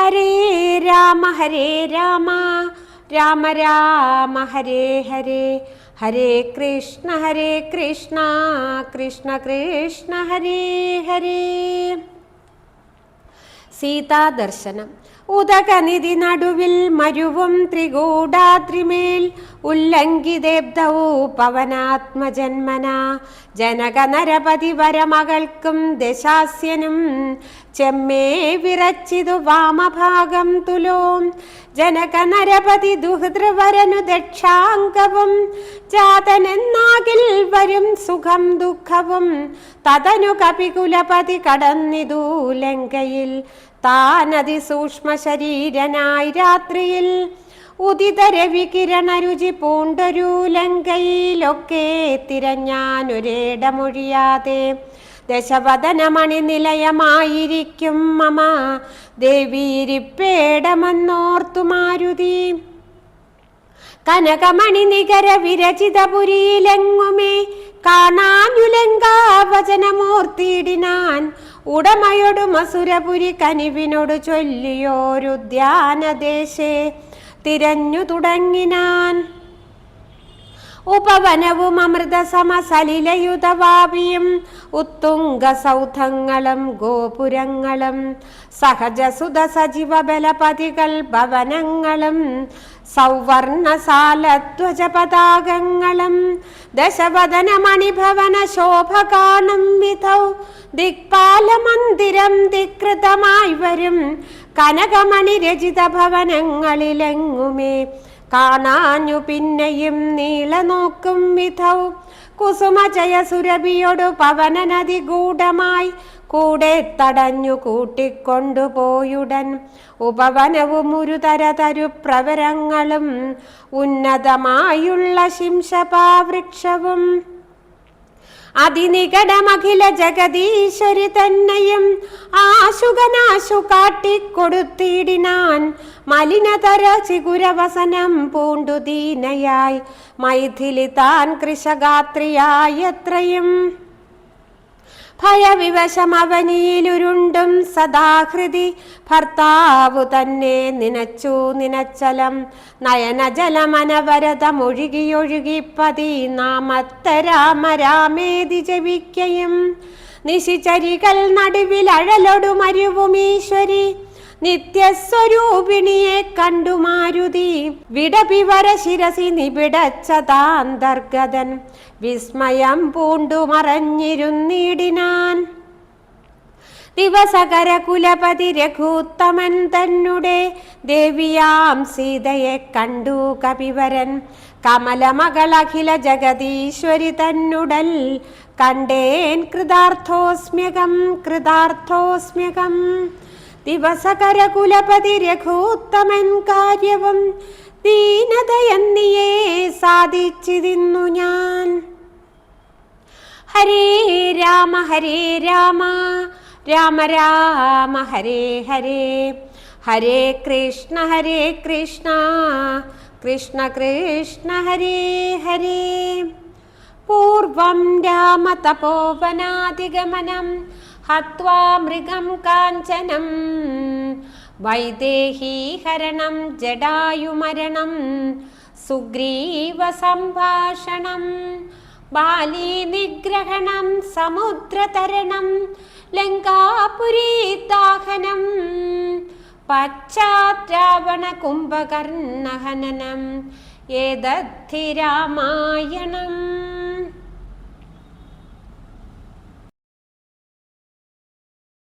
ഹരേ രാമ രാമ രാമ ഹരേ ഹരേ, ഹരേ കൃഷ്ണ കൃഷ്ണ കൃഷ്ണ ഹരേ ഹരേ. സീതാദർശനം. ഉദകനിധി നടുവിൽ മരുവും ത്രികൂടാദ്രിമേൽ ഉല്ലംഘിതേബ്ധൗ പവനാത്മജന്മന ജനക നരപതി വരമകൾക്കും ദശാസ്യനും ചെമ്മേ വിറച്ചിതു വാമഭാഗം തുലോം ജനക നരപതി ദുഹൃദ്രവരനു ദക്ഷാംഗവും ജാതനെന്നാകിൽ വരും സുഖം ദുഃഖവും തതനു കപികുലപതി കടന്നിതു ലങ്കയിൽ താനതി സൂക്ഷ്മ ശരീരനായി രാത്രിയിൽ ഉദിത രവികിരണ രുചി പൂണ്ടൊരു ലങ്കയിലൊക്കെ തിരഞ്ഞാനൊരേടമൊഴിയാതെ ദശവദനമണി നിലയമായിരിക്കും മമ ദേവീരിപ്പേടമെന്നോർത്തു മാരുതി. കനകമണി നികര വിരചിതപുരിയിലെങ്ങുമേ കാണാനുലങ്കാവചനമൂർത്തിയിടിനാൻ ഉടമയൊടു മസുരപുരി കനിവിനോട് ചൊല്ലിയോരുദ്യാനദേശേ തിരഞ്ഞു തുടങ്ങിനാൻ. ഉപവനവും അമൃതസമസലിലയുതവാപിയും ഉത്തുംഗ സൗധങ്ങളും ഗോപുരങ്ങളും സഹജസുത സജീവ ബലപതികൾ ഭവനങ്ങളും സൗവർണസാലധ്വജ പതാകങ്ങളും ദശവദന മണിഭവന ശോഭ കാണും വിധൗ ദിക്പാല മന്ദിരം ധികൃതമായി വരും കനകമണി രചിത ഭവനങ്ങളിലെങ്ങുമേ കാണാഞ്ഞു പിന്നെയും നീള നോക്കും വിധൗ കുസുമജയ സുരഭിയോടു പവന നദി ഗൂഢമായി കൂടെ തടഞ്ഞു കൂട്ടിക്കൊണ്ടുപോയുടൻ ഉപവനവും ഒരു തരതരു പ്രവരങ്ങളും ഉന്നതമായുള്ള ശിംശപാവൃക്ഷവും അതിനികടമഖില ജഗദീശ്വരി തന്നെയും ആശുകനാശു കാട്ടിക്കൊടുത്തിടിനാൻ. മലിനതര ചിഗുരവസനം പൂണ്ടു ദീനയായി മൈഥിലി താൻ കൃശഗാത്രിയായത്രയും ഭയവിവശമവനിയിലുരുണ്ടും സദാഹൃതി ഭർത്താവു തന്നെ നിനച്ചലം നയനജലമനവരതമൊഴുകിയൊഴുകിപ്പതി നാമത്തെ രാമ രാമേതി ജപിക്കയും നിശിചരികൾ നടുവിൽ അഴലൊടു മരുവുമീശ്വരി നിത്യസ്വരൂപിണിയെ കണ്ടു മാരുതി വിടപിവര ശിരസി നിബിടച്ചതാന്തർഗതൻ വിസ്മയം പൂണ്ടു മറഞ്ഞിരുന്നിടിനാൻ. ദിവസകര കുലപതി രഘുത്തമൻ തന്നെ ദേവിയാം സീതയെ കണ്ടു കപിവരൻ കമലമകളഖില ജഗദീശ്വരി തന്നുടൽ കണ്ടേൻ കൃതാർത്ഥോസ്മ്യകം. ദിവസകര കുലപതി രഘുത്തമൻ കാര്യവും ദീനതയെന്നിയേ സാധിച്ചിരുന്നു ഞാൻ. ഹരേ രാമ രാമ രാമ ഹരേ ഹരേ, ഹരേ കൃഷ്ണ കൃഷ്ണ കൃഷ്ണ ഹരേ ഹരേ. പൂർവം രാമ തപോവനാധിഗമനം ഹത്വാ മൃഗം കാഞ്ചനം വൈദേഹീഹരണം ജടായുമരണം സുഗ്രീവ സംഭാഷണം ബാലീ നിഗ്രഹണം സമുദ്രതരണം ലങ്കാപുരീദാഹനം പശ്ചാദ്രാവണ കുംഭകർണഹനനം ഏതദ്ധി രാമായണം.